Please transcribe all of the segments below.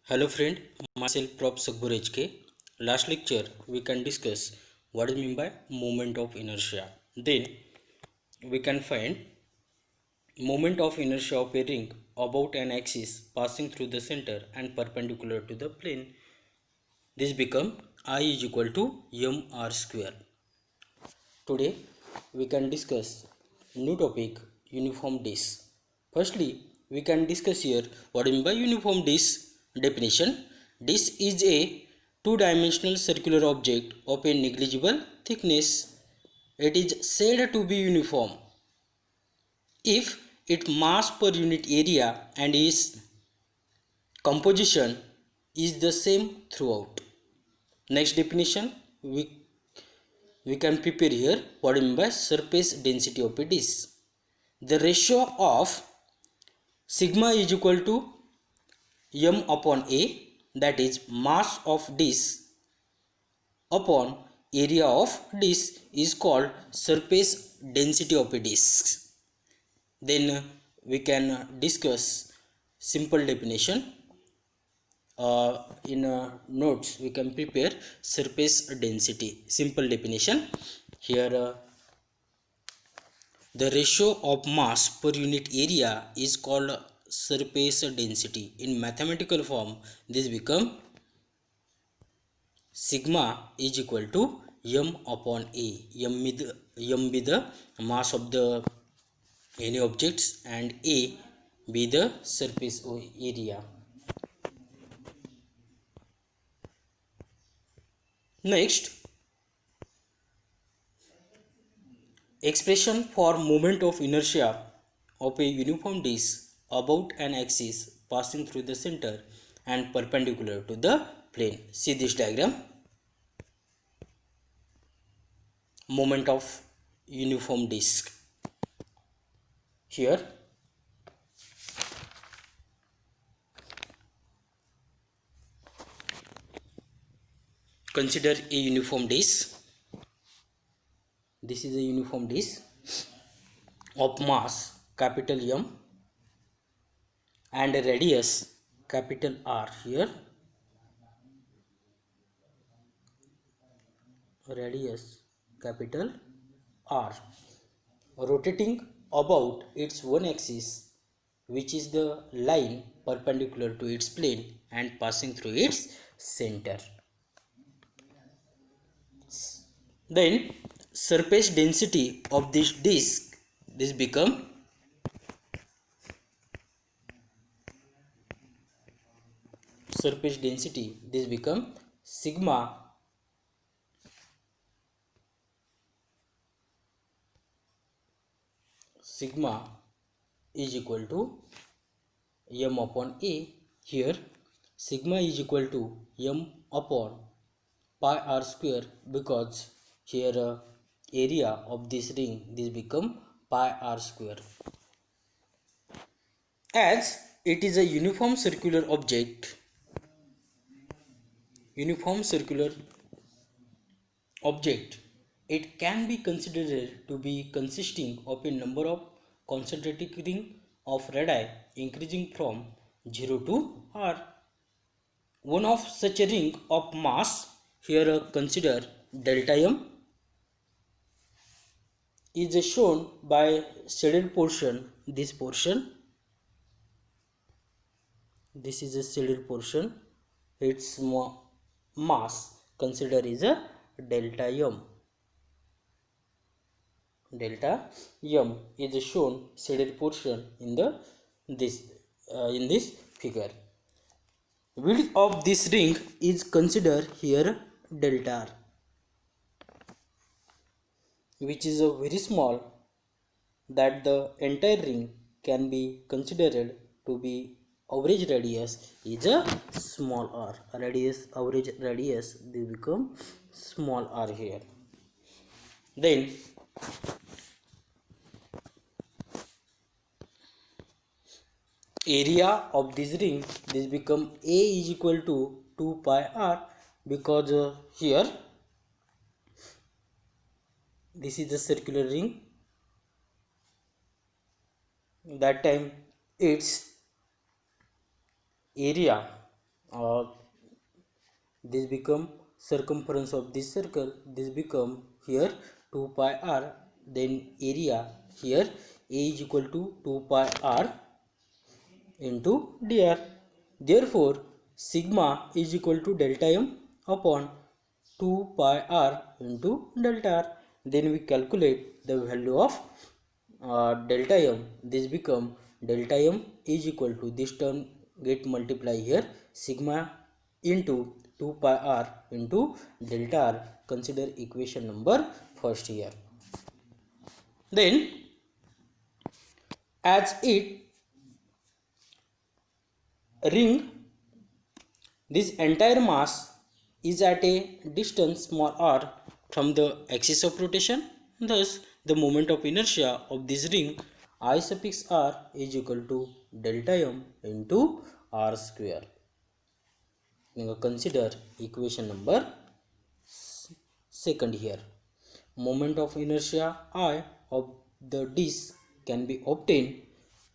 Hello friend, myself Prof. Sagbur HK. Last lecture we can discuss what is mean by moment of inertia. Then we can find moment of inertia of a ring about an axis passing through the center and perpendicular to the plane. This become I is equal to mr square. Today we can discuss new topic uniform disk. Firstly, we can discuss here what is mean by uniform disk definition. Disk is a two-dimensional circular object of a negligible thickness. It is said to be uniform if its mass per unit area and its composition is the same throughout. Next definition we can prepare here what is mean by surface density of a disk. The ratio of sigma is equal to m upon a, that is mass of disk upon area of disk is called surface density of a disk. Then we can discuss simple definition. In notes we can prepare surface density simple definition. Here the ratio of mass per unit area is called surface density. In mathematical form, this become sigma is equal to m upon a. M be the mass of the any objects and a be the surface area. Next, expression for moment of inertia of a uniform disk about an axis passing through the center and perpendicular to the plane. See this diagram. Moment of uniform disk. Here consider a uniform disk. This is a uniform disk of mass capital M and a radius capital R. Here radius capital R, rotating about its one axis, which is the line perpendicular to its plane and passing through its center. Then surface density of this disk, this become surface density, this become sigma is equal to m upon a. Here sigma is equal to m upon pi r square, because here area of this ring, this become pi r square. As it is a uniform circular object, it can be considered to be consisting of a number of concentric ring of radii increasing from 0 to r. One of such a ring of mass, here consider delta m, is shown by shaded portion. This is a shaded portion. Its mass consider is a delta m. Delta m is shown shaded portion in this figure. Width of this ring is considered here delta r, which is a very small, that the entire ring can be considered to be average radius is a small r. Average radius, they become small r here. Then area of this ring, this become a is equal to 2 pi r, because here this is a circular ring. That time its area this become circumference of this circle, this become here 2 pi r, then area here A is equal to 2 pi r into dr. Therefore sigma is equal to delta m upon 2 pi r into delta r. Then we calculate the value of delta m. This become delta m is equal to, this term get multiply here, sigma into 2 pi r into delta r. Consider equation number first here. Then as it ring, this entire mass is at a distance small r from the axis of rotation. Thus the moment of inertia of this ring I suffix r is equal to delta m into r square. Now consider equation number second here. Moment of inertia I of the disc can be obtained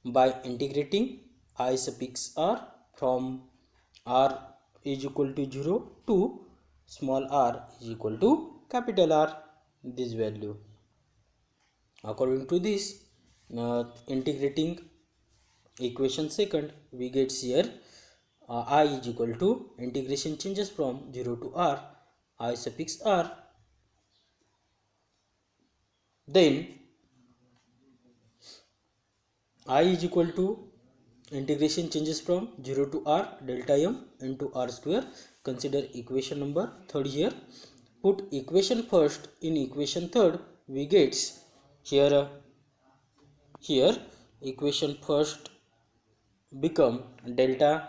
by integrating I suffix r from r is equal to 0 to small r is equal to capital R, this value. According to this, integrating equation second, we get here I is equal to, integration changes from 0 to r, I suffix r, then I is equal to, integration changes from 0 to r delta m into r square. Consider equation number third here. Put equation first in equation third, we get here equation first become delta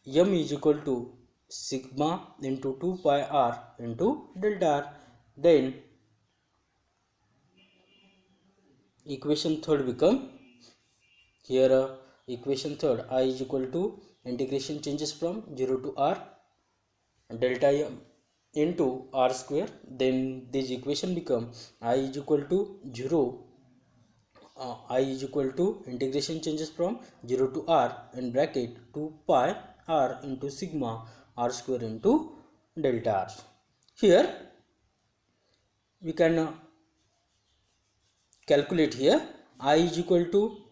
m is equal to sigma into 2 pi r into delta r. Then equation third become here equation third I is equal to, integration changes from 0 to r delta m into r square. Then this equation become I is equal to 0, I is equal to, integration changes from 0 to r in bracket 2 pi r into sigma r square into delta r. Here we can calculate here I is equal to,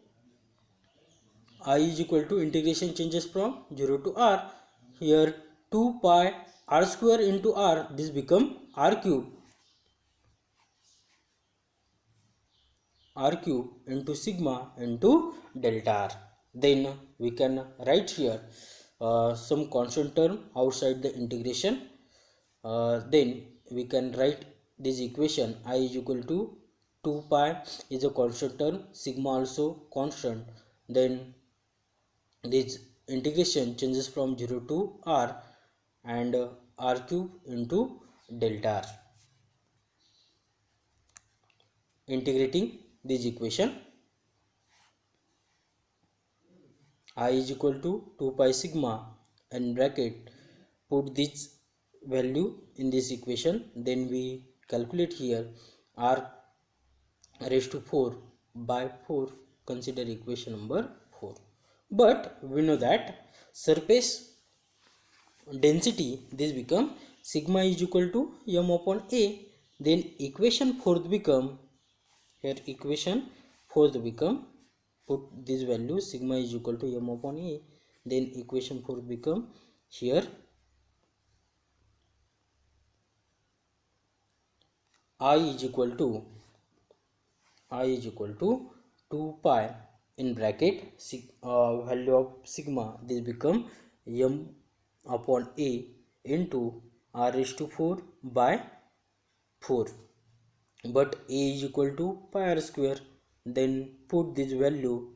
integration changes from 0 to r, here 2 pi r square into r, this become r cube into sigma into delta r. Then we can write here some constant term outside the integration. Then we can write this equation I is equal to 2 pi is a constant term, sigma also constant. Then this integration changes from 0 to r and r cube into delta r. Integrating this equation, I is equal to 2 pi sigma and bracket put this value in this equation. Then we calculate here r raised to 4 by 4. Consider equation number 4. But we know that surface density, this become sigma is equal to m upon a. Then equation fourth become, here equation fourth become, put this value sigma is equal to m upon a. Then equation fourth become here I is equal to 2 pi in bracket value of sigma, this become m upon a into r raised to 4 by 4, but a is equal to pi r square. Then put this value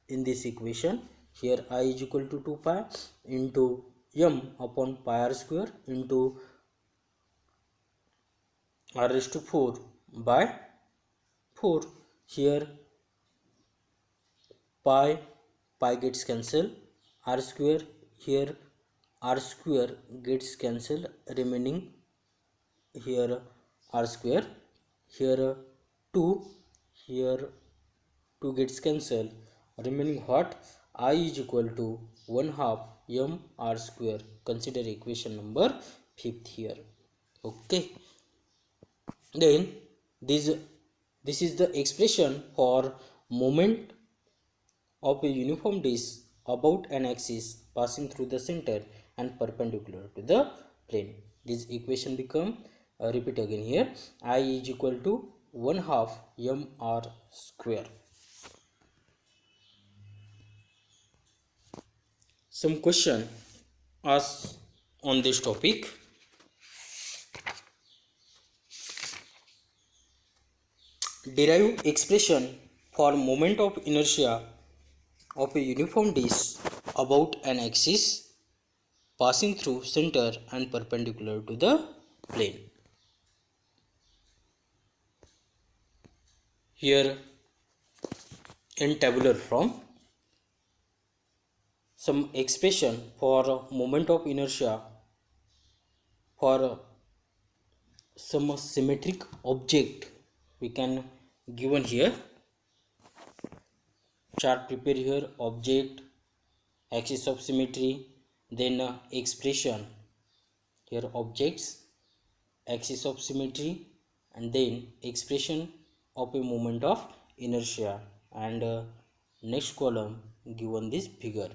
in this equation, here I is equal to 2 pi into m upon pi r square into r raised to 4 by 4. Here pi gets cancelled, r square, here r square gets cancelled, remaining here r square, here 2, here 2 gets cancelled, remaining what, I is equal to 1/2 m r square. Consider equation number 5th here. Okay, then this this is the expression for moment of a uniform disk about an axis passing through the center and perpendicular to the plane. This equation become repeat again here. I is equal to 1/2 mr square. Some question asked on this topic. Derive expression for moment of inertia of a uniform disk about an axis passing through center and perpendicular to the plane. Here in tabular form, some expression for moment of inertia for some symmetric object we can given here. Chart prepare here, object, axis of symmetry, then expression here, objects, axis of symmetry, and then expression of a moment of inertia, and next column given this figure.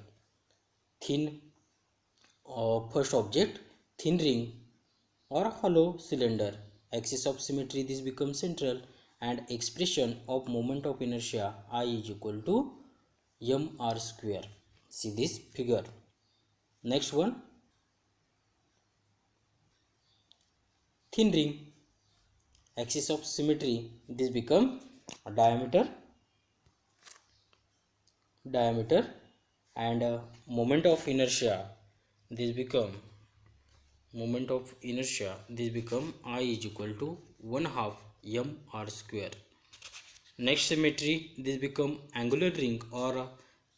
Thin first object, thin ring or hollow cylinder, axis of symmetry, this becomes central, and expression of moment of inertia I is equal to mr square. See this figure. Next one, thin ring, axis of symmetry, this become diameter, and moment of inertia, this become I is equal to 1/2 mr square. Next symmetry, this become angular ring or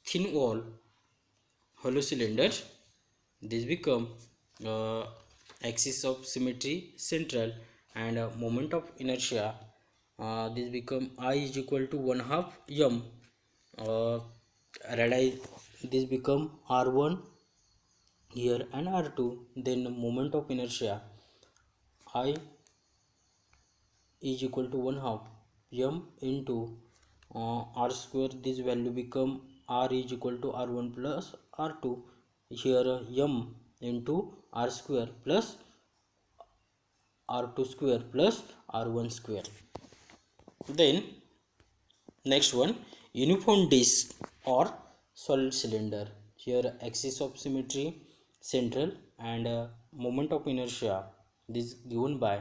thin wall hollow cylinder, this become axis of symmetry central, and moment of inertia, this become I is equal to 1/2 m. Radii, this become r1 here and r2. Then moment of inertia I is equal to 1/2 m into r square. This value become r is equal to r1 plus r2. Here m into r square plus r2 square plus r1 square. Then next one, uniform disk or solid cylinder. Here axis of symmetry central, and moment of inertia, this given by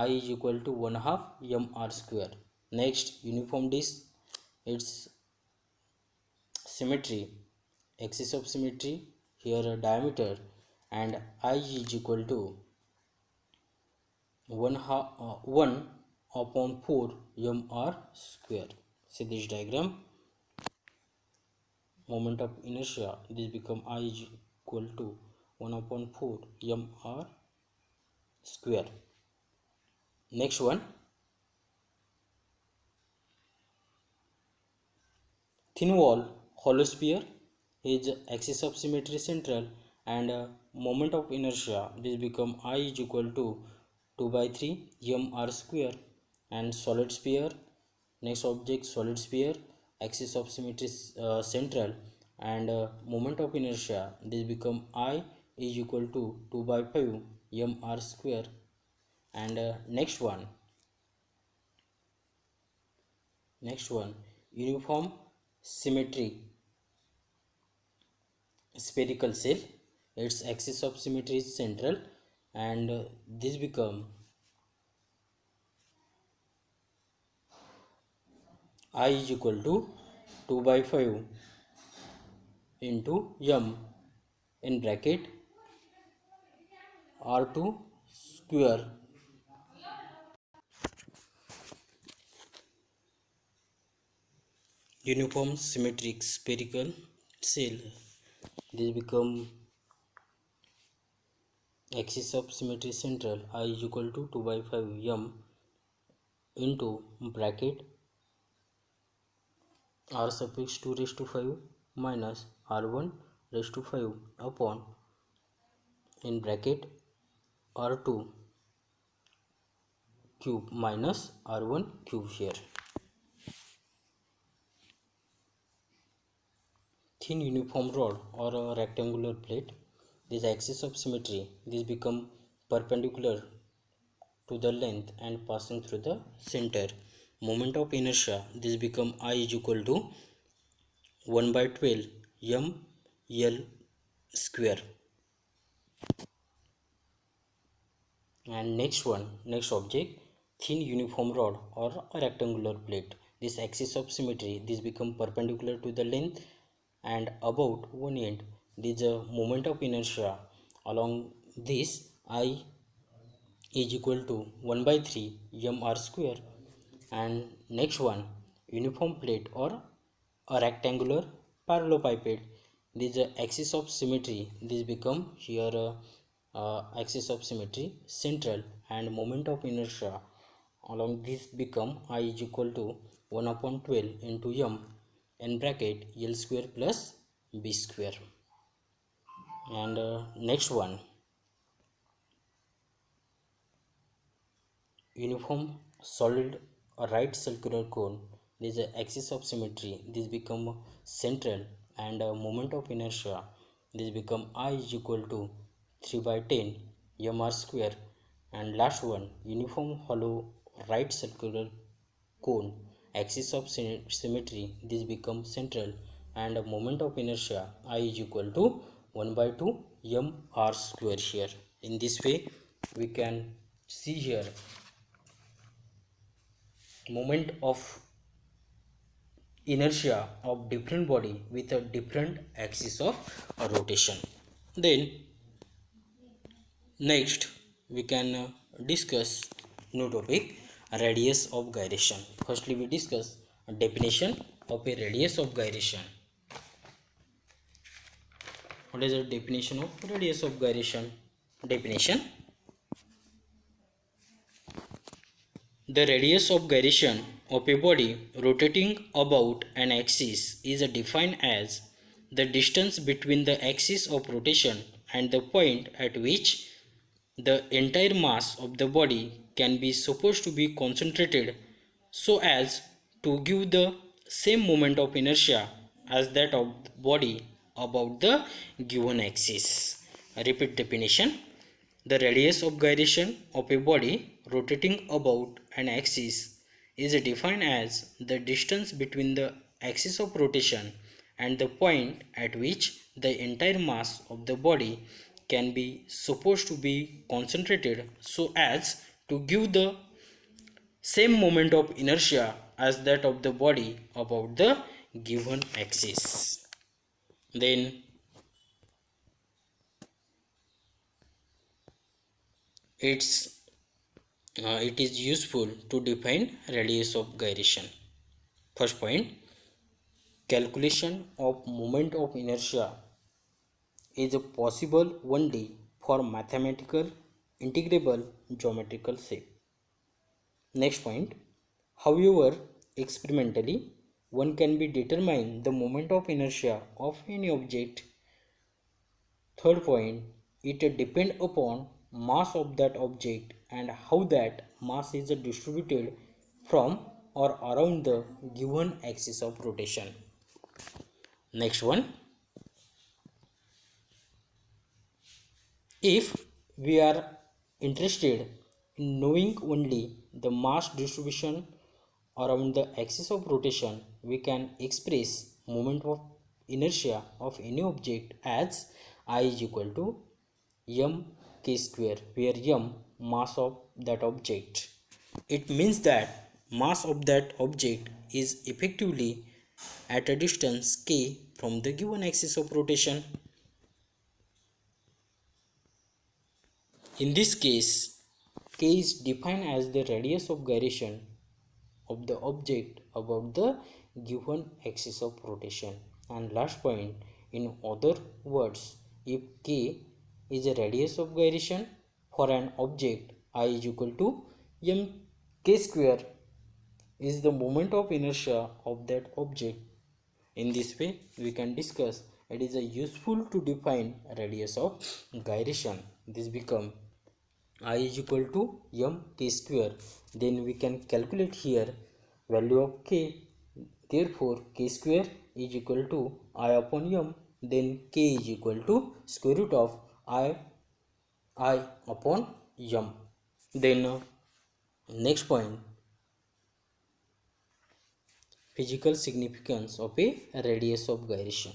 I is equal to 1/2 mr square. Next, uniform disk, its symmetry, axis of symmetry, here diameter, and I is equal to 1/4 mr square. See this diagram. Moment of inertia, this become I is equal to 1/4 mr square. Next one, thin wall hollow sphere, is axis of symmetry central, and moment of inertia, this become I is equal to 2/3 mr square. And solid sphere, next object, solid sphere, axis of symmetry central, and moment of inertia, this become I is equal to 2/5 mr square. And next one, uniform symmetric spherical cell, its axis of symmetry is central, and this become I is equal to 2/5 into m in bracket r2 square. Uniform symmetric spherical cell, this become axis of symmetry central, I is equal to 2/5 m into bracket r suffix 2 raised to 5 minus r1 raised to 5 upon in bracket r2 cube minus r1 cube here. Thin uniform rod or a rectangular plate, this axis of symmetry, this become perpendicular to the length and passing through the center. Moment of inertia, this become I is equal to 1 by 12 m l square. And next object, thin uniform rod or a rectangular plate, this axis of symmetry, this become perpendicular to the length and about one end, this is a moment of inertia. Along this, I is equal to 1 by 3 m r square. And next one, uniform plate or a rectangular parallelepiped, this axis of symmetry, this become here axis of symmetry central, and moment of inertia along this become I is equal to 1 upon 12 into m in bracket l square plus b square. And next one, uniform solid right circular cone, this is a axis of symmetry, this become central, and moment of inertia, this become I is equal to 3 by 10 m r square. And last one, uniform hollow right circular cone, axis of symmetry, this become central, and moment of inertia I is equal to 1 by 2 m r square here. In this way we can see here moment of inertia of different body with a different axis of rotation. Then next we can discuss new topic, radius of gyration. Firstly we discuss a definition of a radius of gyration. What is the definition of radius of gyration? Definition: the radius of gyration of a body rotating about an axis is defined as the distance between the axis of rotation and the point at which the entire mass of the body can be supposed to be concentrated so as to give the same moment of inertia as that of the body about the given axis. I repeat definition: the radius of gyration of a body rotating about an axis is defined as the distance between the axis of rotation and the point at which the entire mass of the body can be supposed to be concentrated so as to give the same moment of inertia as that of the body about the given axis. Then it is useful to define radius of gyration. First point, calculation of moment of inertia is possible only for mathematical integrable geometrical shape. Next point, however, experimentally one can be determine the moment of inertia of any object. Third point, it depends upon mass of that object and how that mass is distributed from or around the given axis of rotation. Next one, if we are interested in knowing only the mass distribution around the axis of rotation, we can express moment of inertia of any object as I is equal to m k square, where m mass of that object. It means that mass of that object is effectively at a distance k from the given axis of rotation. In this case, k is defined as the radius of gyration of the object about the given axis of rotation. And last point, in other words, if k is a radius of gyration for an object I is equal to m k square is the moment of inertia of that object. In this way we can discuss it is useful to define radius of gyration. This become I is equal to m k square. Then we can calculate here value of k. Therefore, k square is equal to I upon m. Then k is equal to square root of I upon m. Then next point, physical significance of a radius of gyration.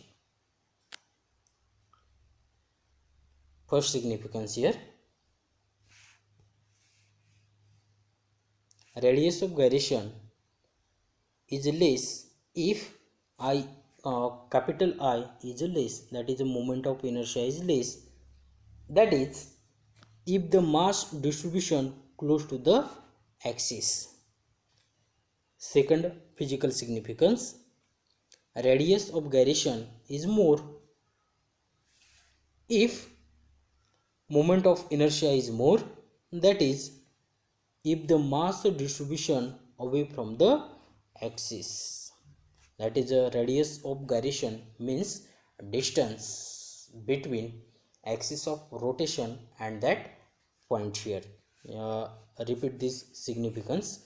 First significance here, radius of gyration is less if capital I is less, that is the moment of inertia is less, that is if the mass distribution close to the axis. Second physical significance, radius of gyration is more if moment of inertia is more, that is if the mass distribution away from the axis. That is a radius of gyration means distance between axis of rotation and that point here. Repeat this significance.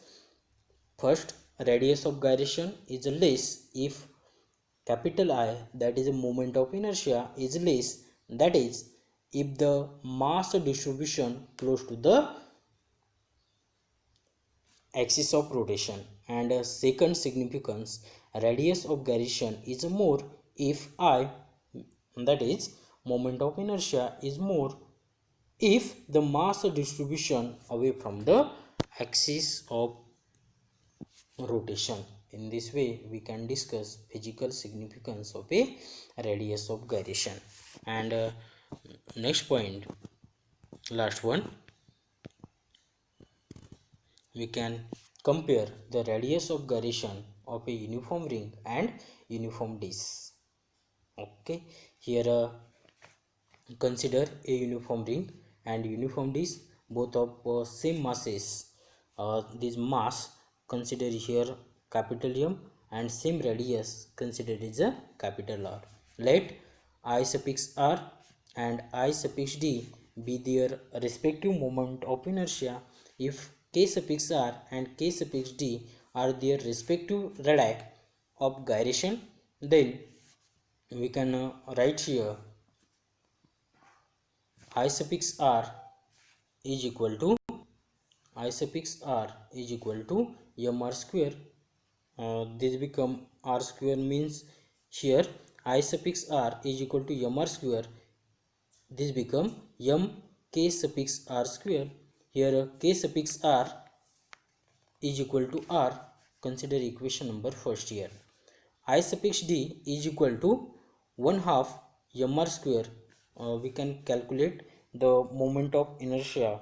First, radius of gyration is less if capital I, that is a moment of inertia, is less, that is if the mass distribution close to the axis of rotation. And second significance, radius of gyration is more if I, that is moment of inertia, is more if the mass distribution away from the axis of rotation. In this way we can discuss physical significance of a radius of gyration. And next point, last one, we can compare the radius of gyration of a uniform ring and uniform disc. Okay, here consider a uniform ring and uniform disc, both of same masses. This mass consider here capital M and same radius considered is a capital R. Let I suffix R and I suffix D be their respective moment of inertia. If K suffix R and K suffix D are their respective radii of gyration, then we can write here I suffix R is equal to mr square. This become r square means here I suffix r is equal to mr square. This become m k suffix r square. Here k suffix r is equal to r. Consider equation number first here. I suffix d is equal to 1/2 mr square. We can calculate the moment of inertia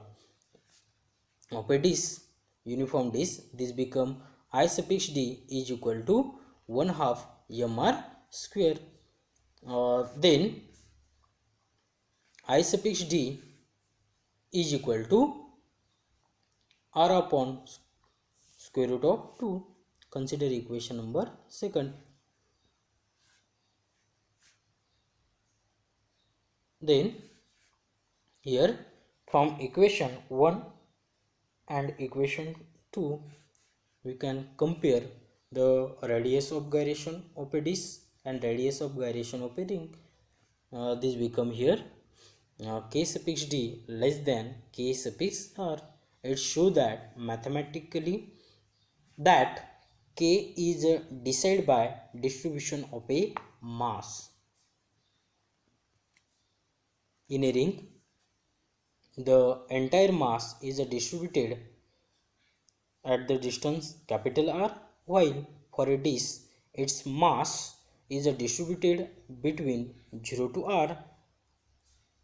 of a disc, uniform disc. This become I suffix d is equal to 1/2 mr square. Then I suffix d is equal to r upon square root of 2. Consider equation number second. Then here from equation 1 and equation 2 we can compare the radius of gyration of a disc and radius of gyration of a ring. This become here k suffix d less than k suffix r. It show that mathematically that k is decided by distribution of a mass. In a ring, the entire mass is distributed at the distance capital R, while for a disc its mass is distributed between 0 to R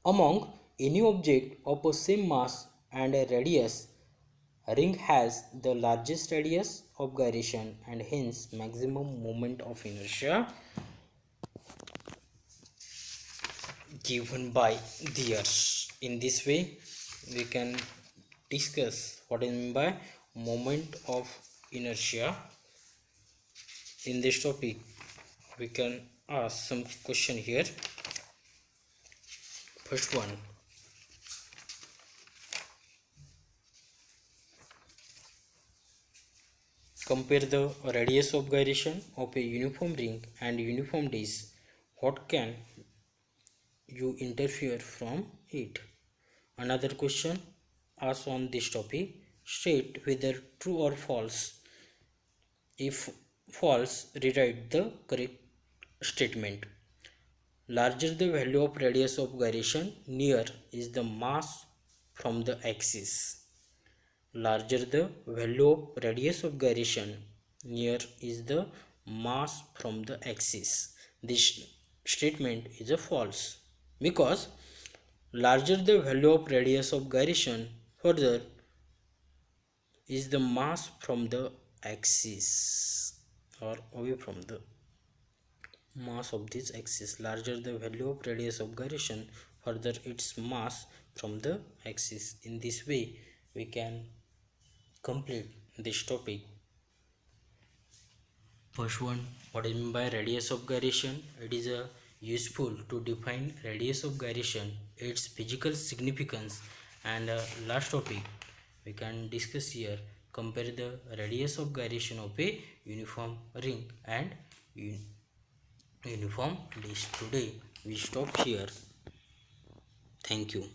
among any object of the same mass and a radius. A ring has the largest radius of gyration and hence maximum moment of inertia given by the earth. In this way we can discuss what is meant by moment of inertia. In this topic we can ask some question here. First one, compare the radius of gyration of a uniform ring and uniform disk. What can you interfere from it? Another question asked on this topic, state whether true or false. If false, rewrite the correct statement. Larger the value of radius of gyration, near is the mass from the axis. Larger the value of radius of gyration, near is the mass from the axis. This statement is a false because larger the value of radius of gyration, further is the mass from the axis or away from the mass of this axis. Larger the value of radius of gyration, further its mass from the axis. In this way we can complete this topic. First one, what is meant by radius of gyration? It is useful to define radius of gyration, its physical significance, and last topic we can discuss here, compare the radius of gyration of a uniform ring and uniform disk. Today we stop here. Thank you.